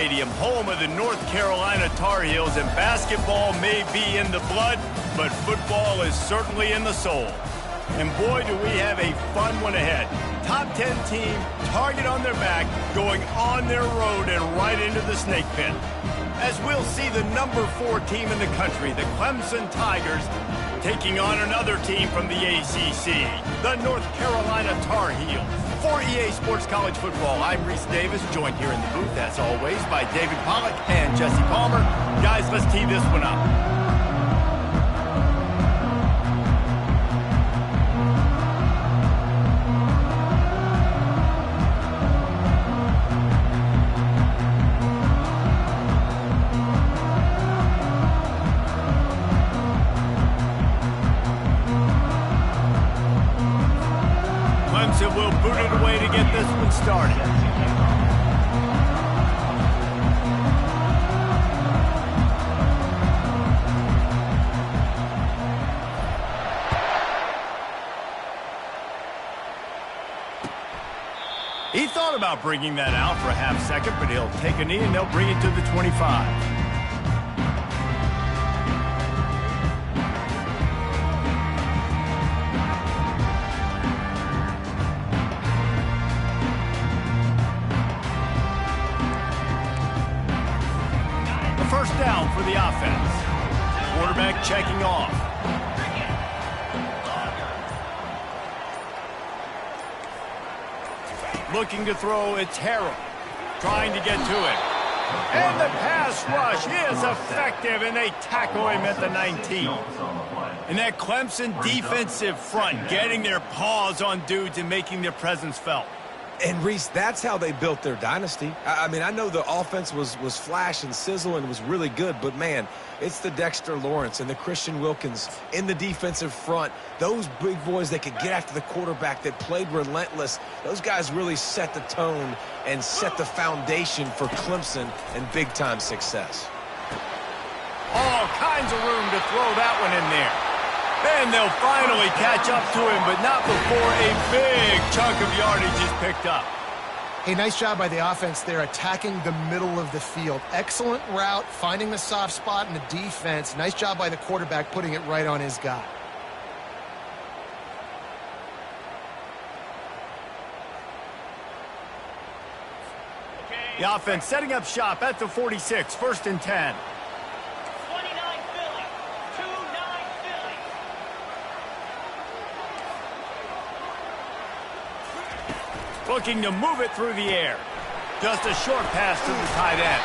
Stadium, home of the North Carolina Tar Heels, and basketball may be in the blood, but football is certainly in the soul. And boy, do we have a fun one ahead. Top 10 team, target on their back, going on their road and right into the snake pit. As we'll see the number 4 team in the country, the Clemson Tigers, taking on another team from the ACC, the North Carolina Tar Heels. For EA Sports College Football, I'm Reese Davis, joined here in the booth, as always, by David Pollack and Jesse Palmer. Guys, let's tee this one up. Will boot it away to get this one started. He thought about bringing that out for a half second, but he'll take a knee and they'll bring it to the 25. First down for the offense. Quarterback checking off. Looking to throw, it's Harrell. Trying to get to it. And the pass rush is effective, and they tackle him at the 19. And that Clemson defensive front getting their paws on dudes and making their presence felt. And, Reese, that's how they built their dynasty. I mean, I know the offense was flash and sizzle and was really good, but, man, it's the Dexter Lawrence and the Christian Wilkins in the defensive front. Those big boys that could get after the quarterback, that played relentless. Those guys really set the tone and set the foundation for Clemson and big-time success. All kinds of room to throw that one in there. And they'll finally catch up to him, but not before a big chunk of yardage is picked up. Hey, nice job by the offense there, attacking the middle of the field. Excellent route, finding the soft spot in the defense. Nice job by the quarterback putting it right on his guy. The offense setting up shop at the 46, 1st and 10. Looking to move it through the air. Just a short pass to the tight end.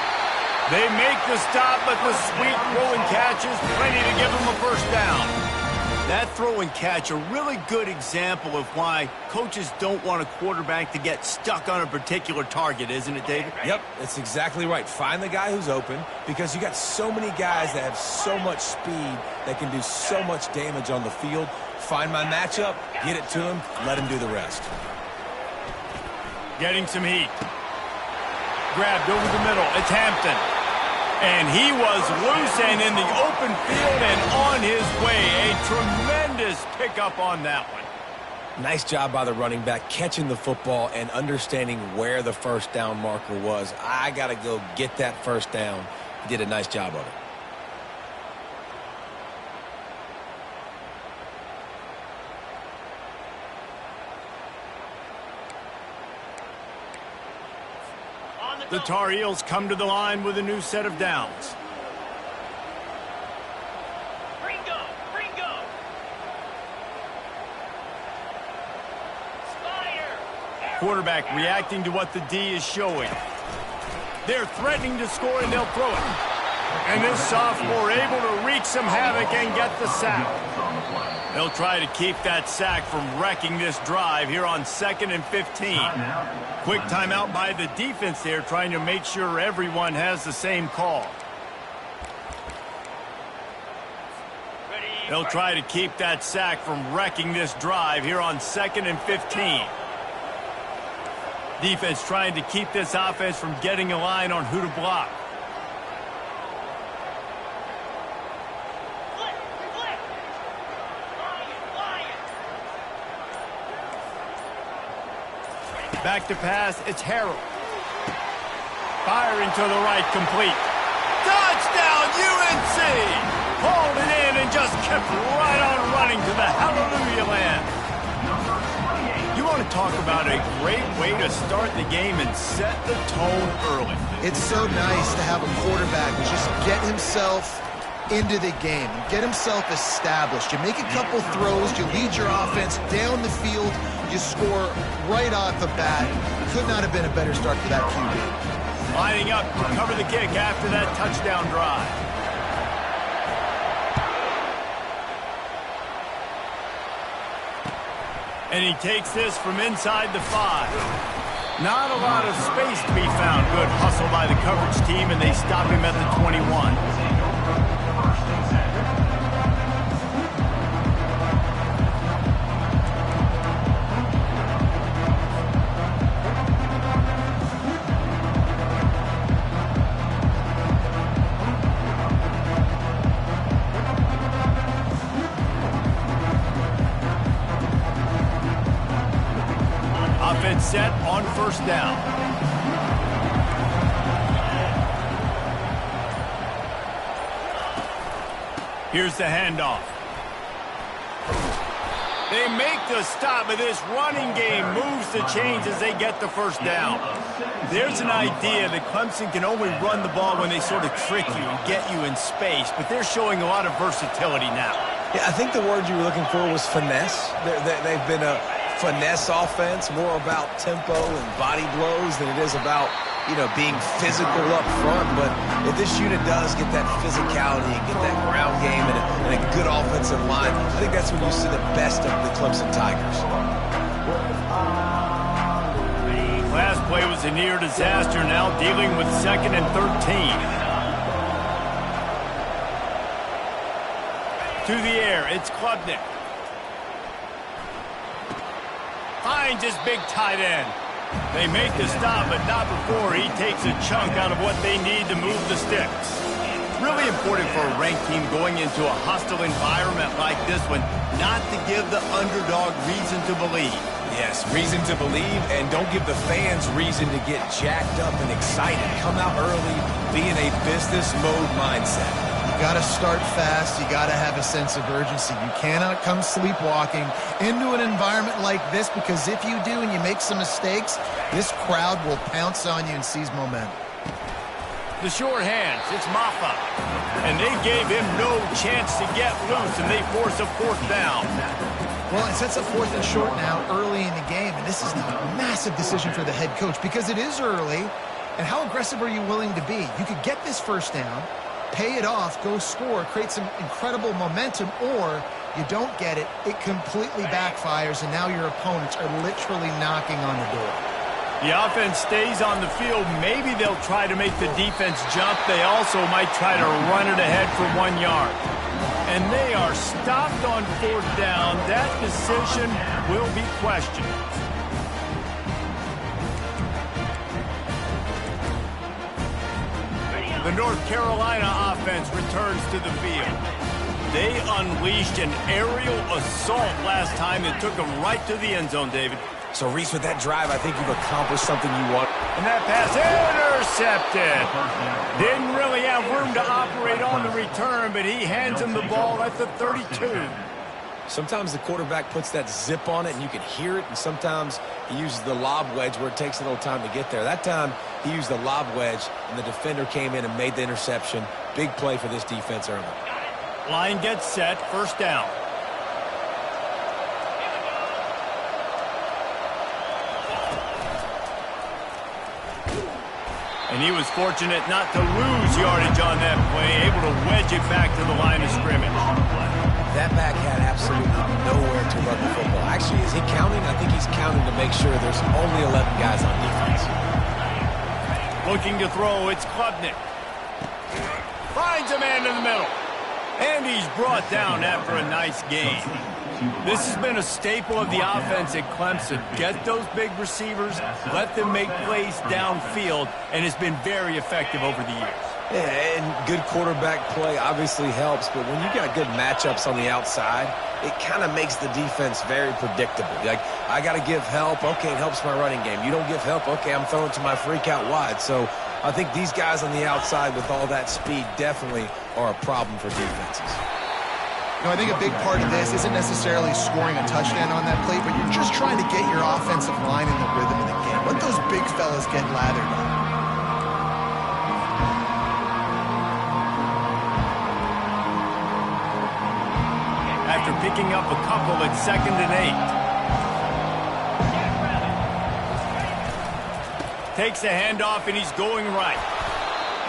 They make the stop, but the sweet throw and catch is plenty to give them a first down. That throw and catch, a really good example of why coaches don't want a quarterback to get stuck on a particular target, isn't it, David? Yep, that's exactly right. Find the guy who's open, because you got so many guys that have so much speed that can do so much damage on the field. Find my matchup, get it to him, let him do the rest. Getting some heat. Grabbed over the middle. It's Hampton. And he was loose and in the open field and on his way. A tremendous pickup on that one. Nice job by the running back, catching the football and understanding where the first down marker was. I got to go get that first down. He did a nice job of it. The Tar Heels come to the line with a new set of downs. Quarterback reacting to what the D is showing. They're threatening to score, and they'll throw it. And this sophomore able to wreak some havoc and get the sack. They'll try to keep that sack from wrecking this drive here on 2nd and 15. Quick timeout by the defense there, trying to make sure everyone has the same call. They'll try to keep that sack from wrecking this drive here on 2nd and 15. Defense trying to keep this offense from getting a line on who to block. Back to pass, it's Harrell. Firing to the right, complete. Touchdown, UNC! Hauled it in and just kept right on running to the hallelujah land. You want to talk about a great way to start the game and set the tone early. It's so nice to have a quarterback just get himself into the game, get himself established. You make a couple throws, you lead your offense down the field, you score right off the bat. Could not have been a better start for that QB. Lining up to cover the kick after that touchdown drive. And he takes this from inside the 5. Not a lot of space to be found. Good hustle by the coverage team, and they stop him at the 21. Offense set on first down. Here's the handoff. They make the stop, but this running game moves the chains as they get the first down. There's an idea that Clemson can only run the ball when they sort of trick you and get you in space, but they're showing a lot of versatility now. Yeah, I think the word you were looking for was finesse. They've been a finesse offense, more about tempo and body blows than it is about, being physical up front. But if this unit does get that physicality and get that ground game and a good offensive line, I think that's when you see the best of the Clemson Tigers. Last play was a near disaster, now dealing with 2nd and 13. To the air, it's Klubnik. Finds his big tight end. They make the stop, but not before he takes a chunk out of what they need to move the sticks. Really important for a ranked team going into a hostile environment like this one, not to give the underdog reason to believe. Yes, reason to believe, and don't give the fans reason to get jacked up and excited. Come out early, be in a business mode mindset. You got to start fast. You got to have a sense of urgency. You cannot come sleepwalking into an environment like this, because if you do and you make some mistakes, this crowd will pounce on you and seize momentum. The short hands, it's Maffa. And they gave him no chance to get loose, and they force a 4th down. Well, it sets up 4th and short now early in the game, and this is a massive decision for the head coach because it is early. And how aggressive are you willing to be? You could get this first down, pay it off, go score, create some incredible momentum, or you don't get it, it completely backfires, and now your opponents are literally knocking on the door. The offense stays on the field. Maybe they'll try to make the defense jump. They also might try to run it ahead for 1 yard. And they are stopped on 4th down. That decision will be questioned. The North Carolina offense returns to the field. They unleashed an aerial assault last time that took them right to the end zone, David. So, Reese, with that drive, I think you've accomplished something you want. And that pass intercepted. Didn't really have room to operate on the return, but he hands him the ball at the 32. Sometimes the quarterback puts that zip on it, and you can hear it, and sometimes he uses the lob wedge where it takes a little time to get there. That time, he used the lob wedge, and the defender came in and made the interception. Big play for this defense early. Line gets set, 1st down. And he was fortunate not to lose yardage on that play, able to wedge it back to the line of scrimmage. That back had absolutely nowhere to run the football. Actually, is he counting? I think he's counting to make sure there's only 11 guys on defense. Looking to throw, it's Klubnik. Finds a man in the middle. And he's brought down after a nice gain. This has been a staple of the offense at Clemson. Get those big receivers, let them make plays downfield, and it's been very effective over the years. Yeah, and good quarterback play obviously helps, but when you got good matchups on the outside, it kind of makes the defense very predictable. Like, I got to give help. Okay, it helps my running game. You don't give help. Okay, I'm throwing to my freak out wide. So I think these guys on the outside with all that speed definitely are a problem for defenses. I think a big part of this isn't necessarily scoring a touchdown on that play, but you're just trying to get your offensive line in the rhythm of the game. Let those big fellas get lathered up. After picking up a couple at 2nd and 8. Takes a handoff, and he's going right.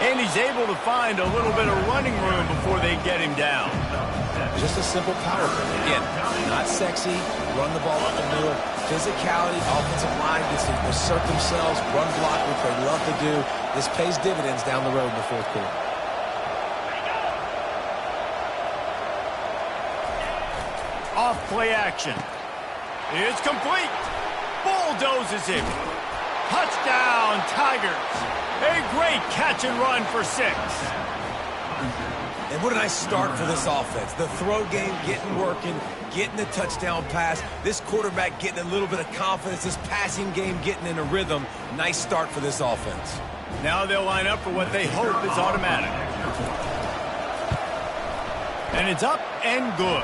And he's able to find a little bit of running room before they get him down. Just a simple power play. Again, not sexy, run the ball up the middle. Physicality, offensive line gets to assert themselves, run block, which they love to do. This pays dividends down the road in the fourth quarter. Off play action. It's complete. Bulldozes him. Touchdown, Tigers. A great catch and run for 6. And what a nice start for this offense. The throw game getting working, getting the touchdown pass. This quarterback getting a little bit of confidence. This passing game getting in a rhythm. Nice start for this offense. Now they'll line up for what they hope is automatic. And it's up and good.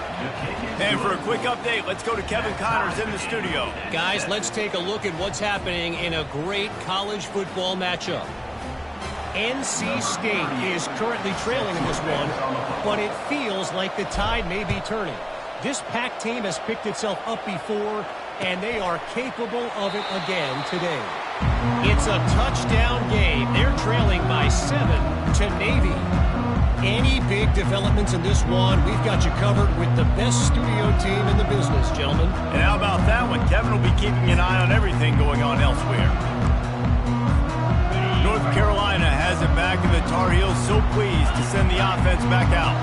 And for a quick update, let's go to Kevin Connors in the studio. Guys, let's take a look at what's happening in a great college football matchup. NC State is currently trailing in this one, but it feels like the tide may be turning. This Pac team has picked itself up before, and they are capable of it again today. It's a touchdown game. They're trailing by 7 to Navy. Any big developments in this one, we've got you covered with the best studio team in the business, gentlemen. And how about that one? Kevin will be keeping an eye on everything going on elsewhere. North Carolina has it back, and the Tar Heels so pleased to send the offense back out.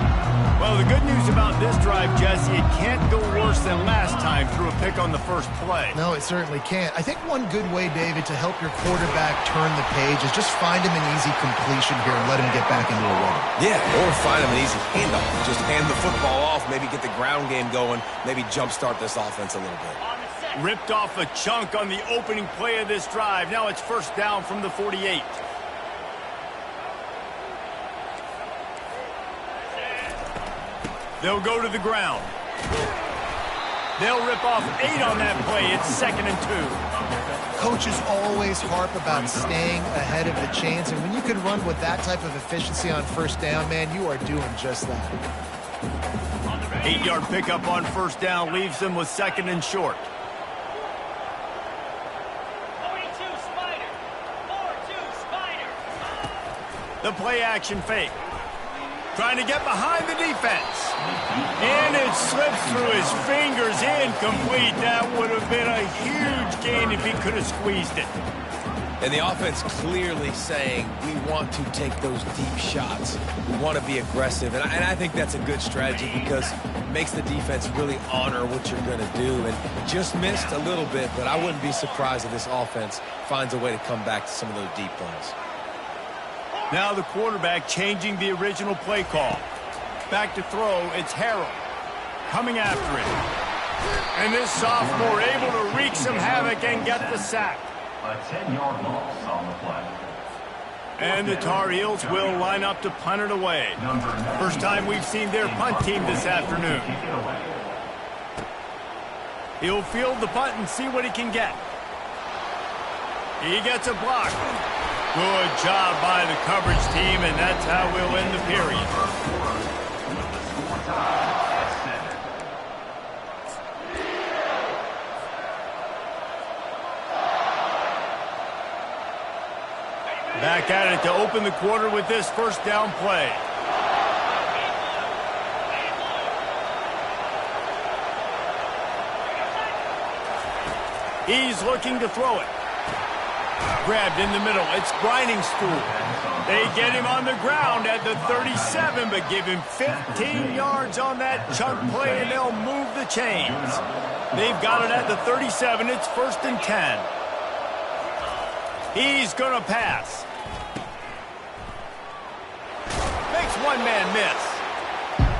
Well, the good news about this drive, Jesse, it can't go worse than last time through a pick on the first play. No, it certainly can't. I think one good way, David, to help your quarterback turn the page is just find him an easy completion here and let him get back into a rhythm. Yeah, or find him an easy handoff. Just hand the football off, maybe get the ground game going, maybe jumpstart this offense a little bit. Ripped off a chunk on the opening play of this drive. Now it's first down from the 48. They'll go to the ground. They'll rip off 8 on that play. It's 2nd and 2. Coaches always harp about staying ahead of the chains, and when you can run with that type of efficiency on first down, man, you are doing just that. 8-yard pickup on first down leaves them with 2nd and short. 42 Spider. 4-2 Spider. The play action fake. Trying to get behind the defense. And it slips through his fingers, incomplete. That would have been a huge gain if he could have squeezed it. And the offense clearly saying, we want to take those deep shots. We want to be aggressive. And I think that's a good strategy because it makes the defense really honor what you're going to do. And just missed a little bit, but I wouldn't be surprised if this offense finds a way to come back to some of those deep plays. Now the quarterback changing the original play call. Back to throw, it's Harrell. Coming after it. And this sophomore able to wreak some havoc and get the sack. A 10-yard loss on the play. And the Tar Heels will line up to punt it away. First time we've seen their punt team this afternoon. He'll field the punt and see what he can get. He gets a block. Good job by the coverage team, and that's how we'll end the period. Back at it to open the quarter with this first down play. He's looking to throw it. Grabbed in the middle. It's Grinding Stool. They get him on the ground at the 37, but give him 15 yards on that chunk play, and they'll move the chains. They've got it at the 37. It's 1st and 10. He's going to pass. Makes one man miss.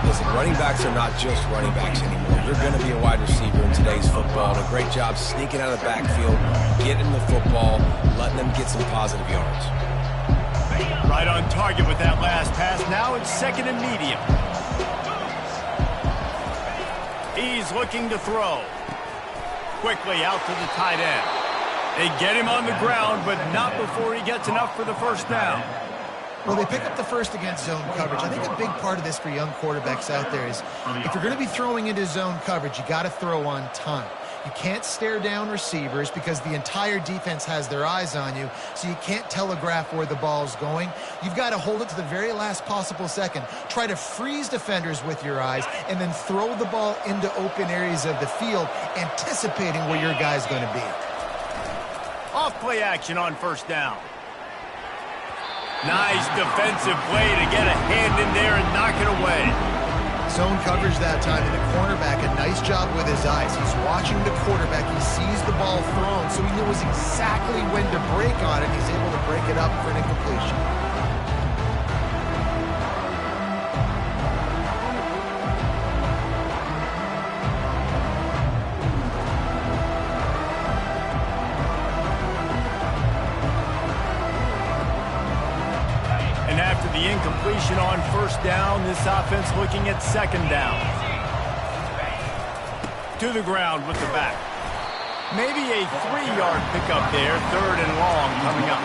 Listen, running backs are not just running backs anymore. You're going to be a wide receiver in today's football. And a great job sneaking out of the backfield, getting the football, letting them get some positive yards. Right on target with that last pass. Now it's second and medium. He's looking to throw. Quickly out to the tight end. They get him on the ground, but not before he gets enough for the first down. Well, they pick up the first against zone coverage. I think a big part of this for young quarterbacks out there is if you're going to be throwing into zone coverage, you got to throw on time. You can't stare down receivers because the entire defense has their eyes on you, so you can't telegraph where the ball's going. You've got to hold it to the very last possible second. Try to freeze defenders with your eyes and then throw the ball into open areas of the field, anticipating where your guy's going to be. Off play action on first down. Nice defensive play to get a hand in there and knock it away. Zone coverage that time, and the cornerback, a nice job with his eyes. He's watching the quarterback. He sees the ball thrown, so he knows exactly when to break on it. He's able to break it up for an incompletion. The incompletion on first down. This offense looking at second down. To the ground with the back. Maybe a 3-yard pickup there. Third and long coming up.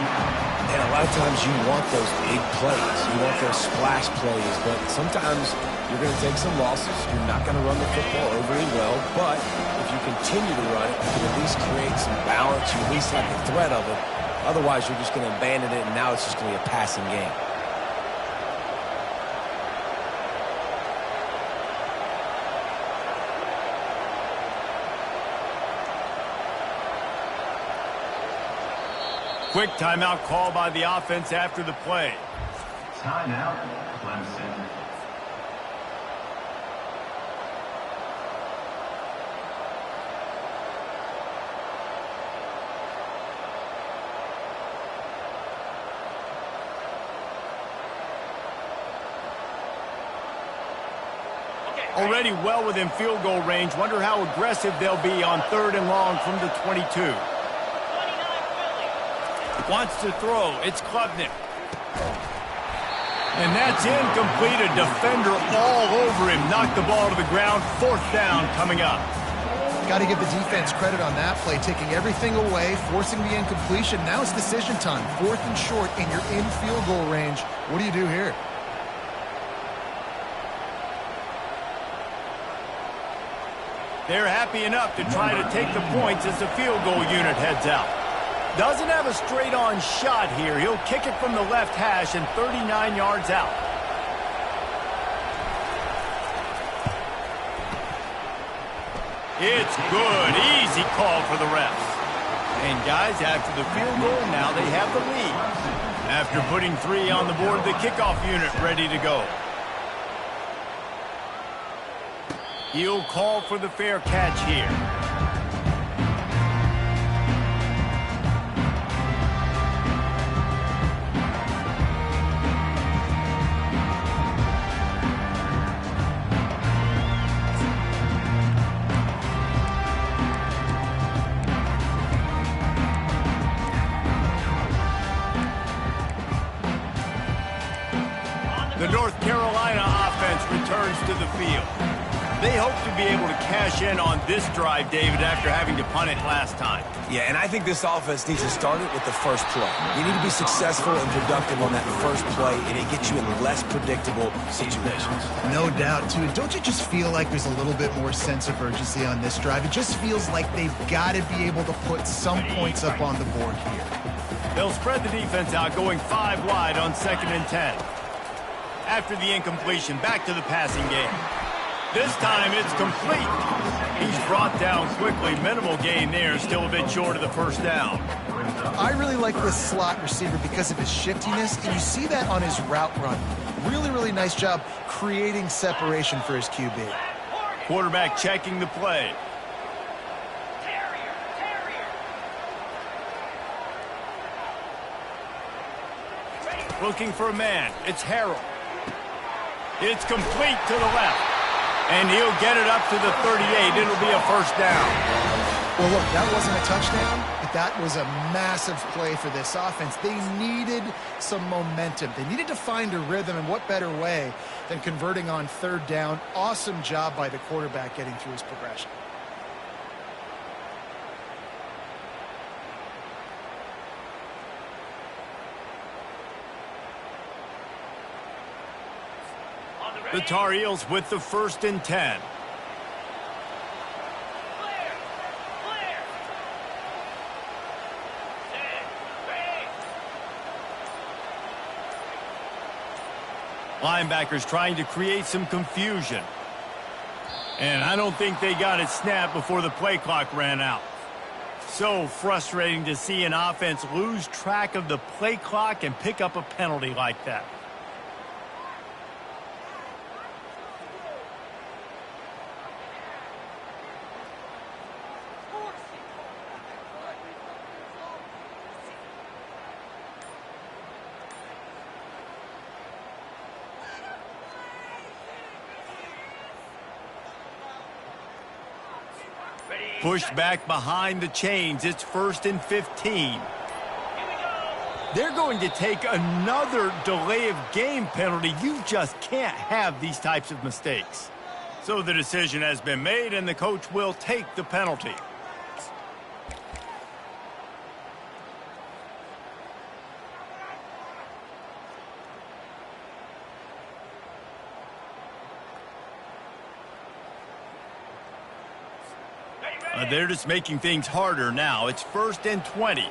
And a lot of times you want those big plays. You want those splash plays. But sometimes you're going to take some losses. You're not going to run the football overly well. But if you continue to run it, you can at least create some balance. You at least have the threat of it. Otherwise, you're just going to abandon it, and now it's just going to be a passing game. Quick timeout call by the offense after the play. Timeout, Clemson. Already well within field goal range. Wonder how aggressive they'll be on third and long from the 22. Wants to throw. It's Klubnik. And that's incomplete. A defender all over him. Knocked the ball to the ground. Fourth down coming up. Got to give the defense credit on that play, taking everything away, forcing the incompletion. Now it's decision time. Fourth and short, and you're in field goal range. What do you do here? They're happy enough to try to take the points as the field goal unit heads out. Doesn't have a straight-on shot here. He'll kick it from the left hash and 39 yards out. It's good. Easy call for the refs. And guys, after the field goal, now they have the lead. After putting 3 on the board, the kickoff unit ready to go. He'll call for the fair catch here. The North Carolina offense returns to the field. They hope to be able to cash in on this drive, David, after having to punt it last time. Yeah, and I think this offense needs to start it with the first play. You need to be successful and productive on that first play, and it gets you in less predictable situations. No doubt, too. Don't you just feel like there's a little bit more sense of urgency on this drive? It just feels like they've got to be able to put some points up on the board here. They'll spread the defense out, going 5 wide on 2nd and 10. After the incompletion, back to the passing game. This time it's complete. He's brought down quickly. Minimal gain there, still a bit short of the first down. I really like this slot receiver because of his shiftiness, and you see that on his route run. Really, really nice job creating separation for his QB. Quarterback checking the play. Looking for a man. It's Harrell. It's complete to the left. And he'll get it up to the 38. It'll be a first down. Well, look, that wasn't a touchdown. think that was a massive play for this offense. They needed some momentum. They needed to find a rhythm, and what better way than converting on third down. Awesome job by the quarterback getting through his progression. The Tar Heels with the 1st and 10. Linebackers trying to create some confusion. And I don't think they got it snapped before the play clock ran out. So frustrating to see an offense lose track of the play clock and pick up a penalty like that. Pushed back behind the chains. It's 1st and 15. They're going to take another delay of game penalty. You just can't have these types of mistakes. So the decision has been made, and the coach will take the penalty. They're just making things harder now. It's 1st and 20.